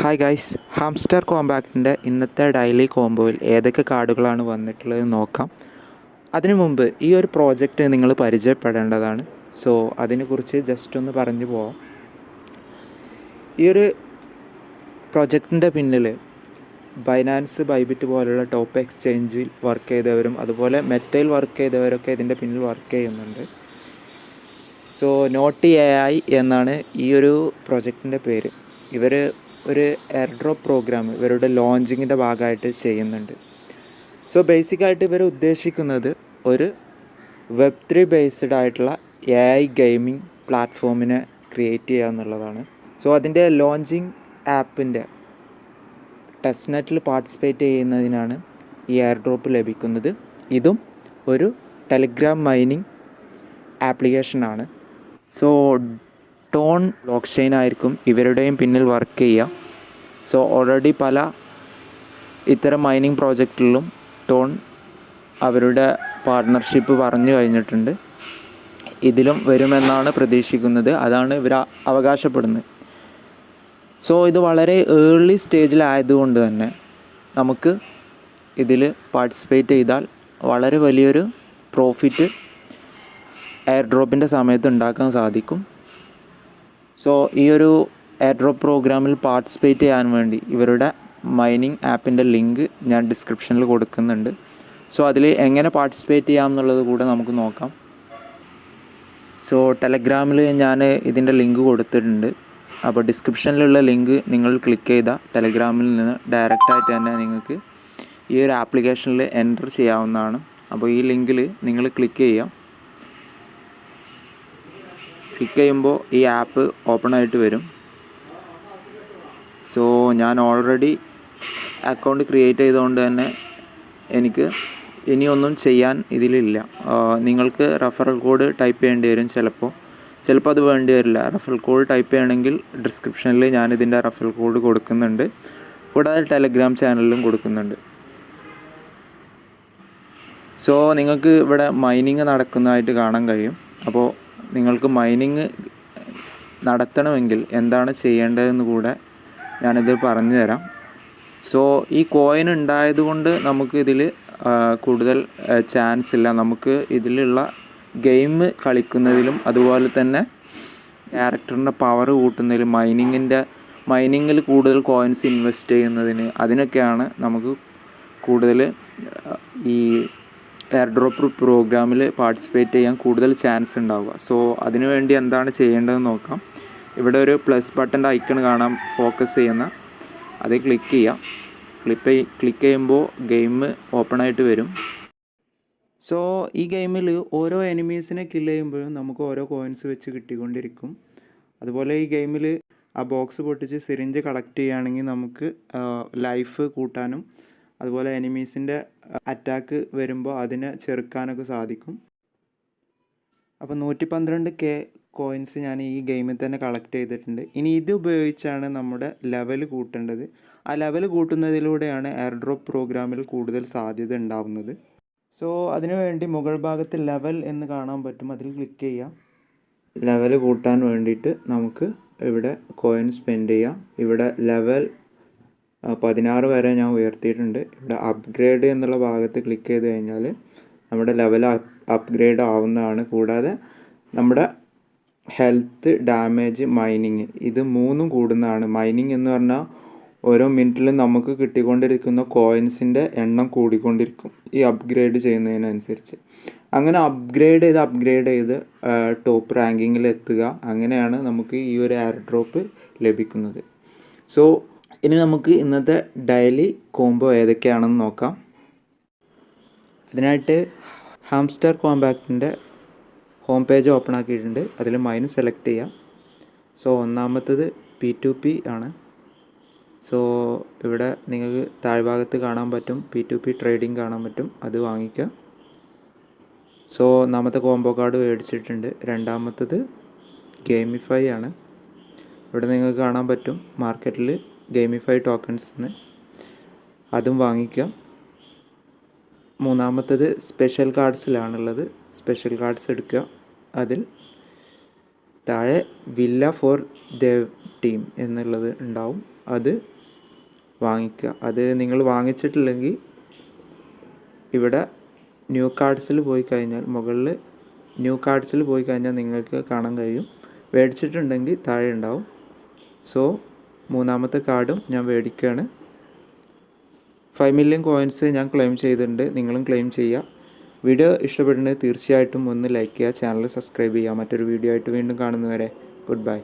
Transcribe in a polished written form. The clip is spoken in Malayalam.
ഹായ് ഗൈസ്, ഹാംസ്റ്റർ കോമ്പാക്റ്റിൻ്റെ ഇന്നത്തെ ഡെയിലി കോംബോയിൽ ഏതൊക്കെ കാർഡുകളാണ് വന്നിട്ടുള്ളത് നോക്കാം. അതിനു മുമ്പ് ഈ ഒരു പ്രോജക്റ്റ് നിങ്ങൾ പരിചയപ്പെടേണ്ടതാണ്. സോ അതിനെക്കുറിച്ച് ജസ്റ്റ് ഒന്ന് പറഞ്ഞു പോവാം. ഈ ഒരു പ്രോജക്റ്റിൻ്റെ പിന്നിൽ ബൈനാൻസ്, ബൈബിറ്റ് പോലുള്ള ടോപ്പ് എക്സ്ചേഞ്ചിൽ വർക്ക് ചെയ്തവരും അതുപോലെ മെറ്റയിൽ വർക്ക് ചെയ്തവരൊക്കെ ഇതിൻ്റെ പിന്നിൽ വർക്ക് ചെയ്യുന്നുണ്ട്. സോ നോട്ടി AI എന്നാണ് ഈ ഒരു പ്രോജക്റ്റിൻ്റെ പേര്. ഇവർ ഒരു എയർ ഡ്രോപ്പ് പ്രോഗ്രാം ഇവരുടെ ലോഞ്ചിങ്ങിൻ്റെ ഭാഗമായിട്ട് ചെയ്യുന്നുണ്ട്. സോ ബേസിക്കായിട്ട് ഇവർ ഉദ്ദേശിക്കുന്നത് ഒരു Web3 ബേസ്ഡ് ആയിട്ടുള്ള AI ഗെയിമിംഗ് പ്ലാറ്റ്ഫോമിനെ ക്രിയേറ്റ് ചെയ്യുക എന്നുള്ളതാണ്. സോ അതിൻ്റെ ലോഞ്ചിങ് ആപ്പിൻ്റെ ടെസ്റ്റ് നെറ്റിൽ പാർട്ടിസിപ്പേറ്റ് ചെയ്യുന്നതിനാണ് ഈ എയർ ഡ്രോപ്പ് ലഭിക്കുന്നത്. ഇതും ഒരു ടെലിഗ്രാം മൈനിങ് ആപ്ലിക്കേഷനാണ്. സോ ടോൺ ബ്ലോക്ക് ചെയിൻ ആയിരിക്കും ഇവരുടെയും പിന്നിൽ വർക്ക് ചെയ്യുക. സോ ഓൾറെഡി പല ഇത്തരം മൈനിങ് പ്രോജക്റ്റിലും ടോൺ അവരുടെ പാർട്ട്ണർഷിപ്പ് പറഞ്ഞു കഴിഞ്ഞിട്ടുണ്ട്. ഇതിലും വരുമെന്നാണ് പ്രതീക്ഷിക്കുന്നത്. അതാണ് ഇവർ അവകാശപ്പെടുന്നത്. സോ ഇത് വളരെ ഏർലി സ്റ്റേജിലായതുകൊണ്ട് തന്നെ നമുക്ക് ഇതിൽ പാർട്ടിസിപ്പേറ്റ് ചെയ്താൽ വളരെ വലിയൊരു പ്രോഫിറ്റ് എയർ ഡ്രോപ്പിൻ്റെ സമയത്ത് ഉണ്ടാക്കാൻ സാധിക്കും. സോ ഈ ഒരു എയർ ഡ്രോപ്പ് പ്രോഗ്രാമിൽ പാർട്ടിസിപ്പേറ്റ് ചെയ്യാൻ വേണ്ടി ഇവരുടെ മൈനിങ് ആപ്പിൻ്റെ ലിങ്ക് ഞാൻ ഡിസ്ക്രിപ്ഷനിൽ കൊടുക്കുന്നുണ്ട്. സോ അതിൽ എങ്ങനെ പാർട്ടിസിപ്പേറ്റ് ചെയ്യാം എന്നുള്ളത് കൂടെ നമുക്ക് നോക്കാം. സോ ടെലഗ്രാമിൽ ഞാൻ ഇതിൻ്റെ ലിങ്ക് കൊടുത്തിട്ടുണ്ട്. അപ്പോൾ ഡിസ്ക്രിപ്ഷനിലുള്ള ലിങ്ക് നിങ്ങൾ ക്ലിക്ക് ചെയ്താൽ ടെലഗ്രാമിൽ നിന്ന് ഡയറക്റ്റായിട്ട് തന്നെ നിങ്ങൾക്ക് ഈ ഒരു ആപ്ലിക്കേഷനിൽ എൻ്റർ ചെയ്യാവുന്നതാണ്. അപ്പോൾ ഈ ലിങ്കിൽ നിങ്ങൾ ക്ലിക്ക് ചെയ്യാം. ക്ലിക്ക് ചെയ്യുമ്പോൾ ഈ ആപ്പ് ഓപ്പൺ ആയിട്ട് വരും. സോ ഞാൻ ഓൾറെഡി അക്കൗണ്ട് ക്രിയേറ്റ് ചെയ്തുകൊണ്ട് തന്നെ എനിക്ക് ഇനിയൊന്നും ചെയ്യാൻ ഇതിലില്ല. നിങ്ങൾക്ക് റെഫറൽ കോഡ് ടൈപ്പ് ചെയ്യേണ്ടി വരും. ചിലപ്പോൾ അത് വേണ്ടി വരില്ല. റെഫറൽ കോഡ് ടൈപ്പ് ചെയ്യണമെങ്കിൽ ഡിസ്ക്രിപ്ഷനിൽ ഞാനിതിൻ്റെ റെഫറൽ കോഡ് കൊടുക്കുന്നുണ്ട്. കൂടാതെ ടെലഗ്രാം ചാനലിലും കൊടുക്കുന്നുണ്ട്. സോ നിങ്ങൾക്ക് ഇവിടെ മൈനിങ് നടക്കുന്നതായിട്ട് കാണാൻ കഴിയും. അപ്പോൾ നിങ്ങൾക്ക് മൈനിങ് നടത്തണമെങ്കിൽ എന്താണ് ചെയ്യേണ്ടതെന്ന് കൂടെ ഞാനിത് പറഞ്ഞു തരാം. സോ ഈ കോയിൻ ഉണ്ടായതുകൊണ്ട് നമുക്ക് ഇതിൽ കൂടുതൽ ചാൻസ് ഇല്ല. നമുക്ക് ഇതിലുള്ള ഗെയിം കളിക്കുന്നതിലും അതുപോലെ തന്നെ ക്യാരക്ടറിൻ്റെ പവർ കൂട്ടുന്നതിലും മൈനിങ്ങിൽ കൂടുതൽ കോയിൻസ് ഇൻവെസ്റ്റ് ചെയ്യുന്നതിന് അതിനൊക്കെയാണ് നമുക്ക് കൂടുതൽ ഈ എയർ ഡ്രോപ്പ് പ്രോഗ്രാമിൽ പാർട്ടിസിപ്പേറ്റ് ചെയ്യാൻ കൂടുതൽ ചാൻസ് ഉണ്ടാവുക. സോ അതിനുവേണ്ടി എന്താണ് ചെയ്യേണ്ടതെന്ന് നോക്കാം. ഇവിടെ ഒരു പ്ലസ് ബട്ടൻ്റെ ഐക്കൺ കാണാം, ഫോക്കസ് ചെയ്യുന്ന. അത് ക്ലിക്ക് ചെയ്യാം. ക്ലിക്ക് ചെയ്യുമ്പോൾ ഗെയിം ഓപ്പൺ ആയിട്ട് വരും. സോ ഈ ഗെയിമിൽ ഓരോ എനിമീസിനെ കില്ല് ചെയ്യുമ്പോഴും നമുക്ക് ഓരോ കോയിൻസ് വെച്ച് കിട്ടിക്കൊണ്ടിരിക്കും. അതുപോലെ ഈ ഗെയിമിൽ ആ ബോക്സ് പൊട്ടിച്ച് സിറിഞ്ച് കളക്ട് ചെയ്യുകയാണെങ്കിൽ നമുക്ക് ലൈഫ് കൂട്ടാനും അതുപോലെ എനിമീസിൻ്റെ അറ്റാക്ക് വരുമ്പോൾ അതിനെ ചെറുക്കാനൊക്കെ സാധിക്കും. അപ്പോൾ 112K കോയിൻസ് ഞാൻ ഈ ഗെയിമിൽ തന്നെ കളക്ട് ചെയ്തിട്ടുണ്ട്. ഇനി ഇത് ഉപയോഗിച്ചാണ് നമ്മുടെ ലെവൽ കൂട്ടേണ്ടത്. ആ ലെവൽ കൂട്ടുന്നതിലൂടെയാണ് എയർ ഡ്രോപ്പ് പ്രോഗ്രാമിൽ കൂടുതൽ സാധ്യത ഉണ്ടാവുന്നത്. സോ അതിനുവേണ്ടി മുകൾ ഭാഗത്ത് ലെവൽ എന്ന് കാണാൻ പറ്റും. അതിൽ ക്ലിക്ക് ചെയ്യാം. ലെവൽ കൂട്ടാൻ വേണ്ടിയിട്ട് നമുക്ക് ഇവിടെ കോയിൻ സ്പെൻഡ് ചെയ്യാം. ഇവിടെ ലെവൽ 16 വരെ ഞാൻ ഉയർത്തിയിട്ടുണ്ട്. ഇവിടെ അപ്ഗ്രേഡ് എന്നുള്ള ഭാഗത്ത് ക്ലിക്ക് ചെയ്ത് കഴിഞ്ഞാൽ നമ്മുടെ ലെവൽ അപ്ഗ്രേഡ് ആവുന്നതാണ്. കൂടാതെ നമ്മുടെ ഹെൽത്ത്, ഡാമേജ്, മൈനിങ് ഇത് മൂന്നും കൂടുന്നതാണ്. മൈനിങ് എന്ന് പറഞ്ഞാൽ ഓരോ മിനിറ്റിലും നമുക്ക് കിട്ടിക്കൊണ്ടിരിക്കുന്ന കോയിൻസിൻ്റെ എണ്ണം കൂടിക്കൊണ്ടിരിക്കും ഈ അപ്ഗ്രേഡ് ചെയ്യുന്നതിനനുസരിച്ച്. അങ്ങനെ അപ്ഗ്രേഡ് ചെയ്ത് ടോപ്പ് റാങ്കിങ്ങിൽ എത്തുക. അങ്ങനെയാണ് നമുക്ക് ഈ ഒരു എയർ ഡ്രോപ്പ് ലഭിക്കുന്നത്. സോ ഇനി നമുക്ക് ഇന്നത്തെ ഡെയിലി കോംബോ ഏതൊക്കെയാണെന്ന് നോക്കാം. അതിനായിട്ട് ഹാംസ്റ്റർ കോമ്പാക്റ്റിൻ്റെ ഹോം പേജ് ഓപ്പൺ ആക്കിയിട്ടുണ്ട്. അതിൽ മൈൻ സെലക്ട് ചെയ്യാം. സോ ഒന്നാമത്തത് P2P ആണ്. സോ ഇവിടെ നിങ്ങൾക്ക് താഴ്ഭാഗത്ത് കാണാൻ പറ്റും P2P ട്രേഡിംഗ് കാണാൻ പറ്റും. അത് വാങ്ങിക്കുക. സോ ഒന്നാമത്തെ കോംബോ കാർഡ് മേടിച്ചിട്ടുണ്ട്. രണ്ടാമത്തത് ഗെയിമിഫൈ ആണ്. ഇവിടെ നിങ്ങൾക്ക് കാണാൻ പറ്റും മാർക്കറ്റിൽ ഗെയിമിഫൈ ടോക്കൺസ് എന്ന്, അതും വാങ്ങിക്കുക. മൂന്നാമത്തത് സ്പെഷ്യൽ കാർഡ്സിലാണുള്ളത്. സ്പെഷ്യൽ കാർഡ്സ് എടുക്കുക. അതിൽ താഴെ വില്ല ഫോർ ടീം എന്നുള്ളത് ഉണ്ടാവും, അത് വാങ്ങിക്കുക. അത് നിങ്ങൾ വാങ്ങിച്ചിട്ടില്ലെങ്കിൽ ഇവിടെ ന്യൂ കാർഡ്സിൽ പോയി കഴിഞ്ഞാൽ, മുകളിൽ ന്യൂ കാർഡ്സിൽ പോയി കഴിഞ്ഞാൽ നിങ്ങൾക്ക് കാണാൻ കഴിയും. മേടിച്ചിട്ടുണ്ടെങ്കിൽ താഴെ ഉണ്ടാവും. സോ 3ാമത്തെ കാർഡും ഞാൻ മേടിക്കുകയാണ്. 5 മില്യൺ കോയിൻസ് ഞാൻ ക്ലെയിം ചെയ്തിട്ടുണ്ട്, നിങ്ങളും ക്ലെയിം ചെയ്യുക. വീഡിയോ ഇഷ്ടപ്പെടുന്നത് തീർച്ചയായിട്ടും ഒന്ന് ലൈക്ക് ചെയ്യുക, ചാനൽ സബ്സ്ക്രൈബ് ചെയ്യുക. മറ്റൊരു വീഡിയോ ആയിട്ട് വീണ്ടും കാണുന്നവരെ ഗുഡ് ബൈ.